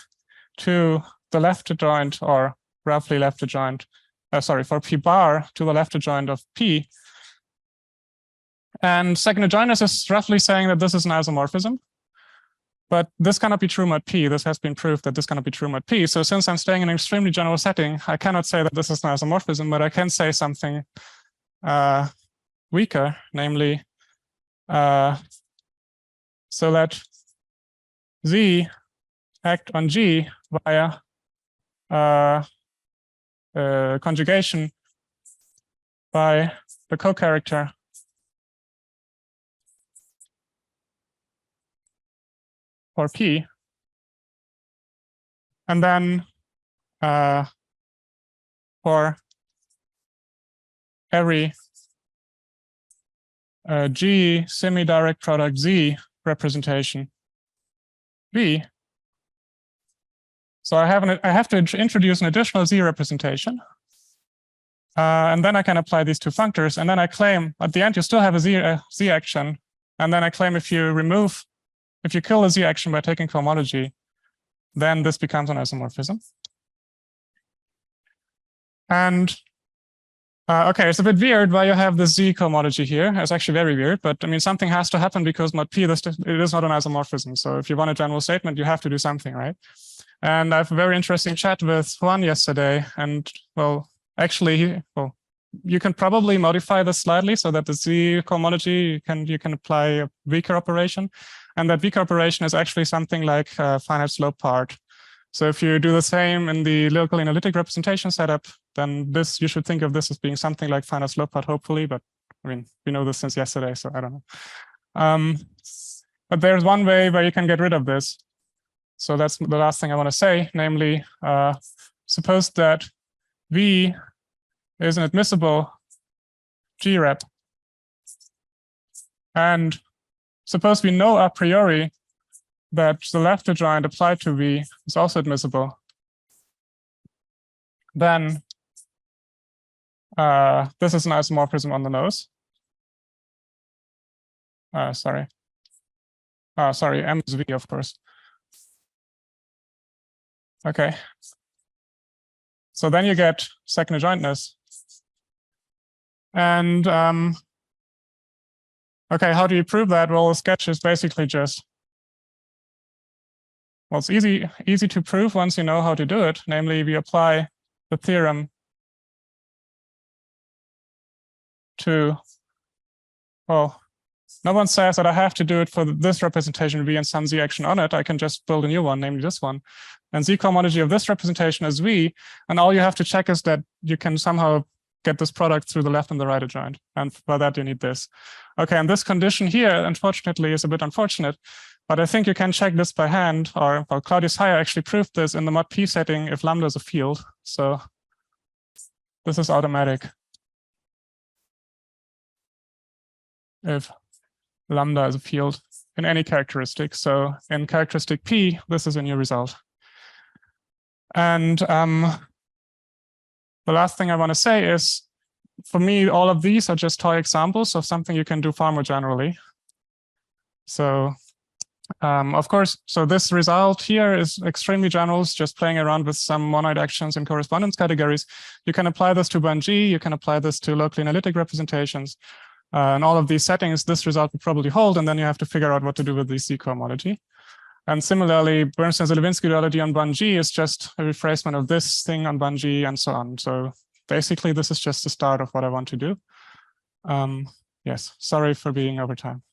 to the left adjoint, or roughly left adjoint, for P bar to the left adjoint of P. And second adjointness is roughly saying that this is an isomorphism. But this cannot be true mod P. This has been proved that this cannot be true mod P. So since I'm staying in an extremely general setting, I cannot say that this is an isomorphism, but I can say something weaker, namely, so let Z act on G via conjugation by the co-character for P, and then for every G semi-direct product Z representation B. So I have to introduce an additional Z representation, and then I can apply these two functors, and then I claim at the end you still have a Z action, and then I claim if you kill the Z action by taking cohomology, then this becomes an isomorphism. And okay, it's a bit weird why you have the Z cohomology here. It's actually very weird, but I mean, something has to happen because mod P, it is not an isomorphism. So if you want a general statement, you have to do something, right? And I have a very interesting chat with Juan yesterday. And well, actually, well, you can probably modify this slightly so that the Z cohomology, you can apply a weaker operation. And that weaker operation is actually something like a finite slope part. So if you do the same in the local analytic representation setup, then this, you should think of this as being something like finite slope part, hopefully. But I mean, we know this since yesterday, so I don't know. But there's one way where you can get rid of this. So that's the last thing I want to say, namely, suppose that V is an admissible G-rep. And suppose we know a priori that the left adjoint applied to V is also admissible. Then this is an isomorphism on the nose. Sorry, M is V, of course. Okay. So then you get second adjointness. And okay, how do you prove that? Well, the sketch is basically just, well, it's easy to prove once you know how to do it. Namely, we apply the theorem to, well, no one says that I have to do it for this representation V and some Z action on it. I can just build a new one, namely this one. And Z cohomology of this representation is V. And all you have to check is that you can somehow get this product through the left and the right adjoint. And for that, you need this. Okay, and this condition here, unfortunately, is a bit unfortunate. But I think you can check this by hand, or well, Claudius Heyer actually proved this in the mod P setting if lambda is a field. So this is automatic. If lambda is a field in any characteristic. So in characteristic P, this is a new result. And the last thing I want to say is, for me, all of these are just toy examples of something you can do far more generally. So of course, so this result here is extremely general, it's just playing around with some monoid actions in correspondence categories. You can apply this to Bernstein-G, you can apply this to locally analytic representations. And all of these settings, this result will probably hold, and then you have to figure out what to do with the Z cohomology. And similarly, Bernstein-Zelevinsky duality on Bun-G is just a rephrasement of this thing on Bun-G and so on. So basically, this is just the start of what I want to do. Yes, sorry for being over time.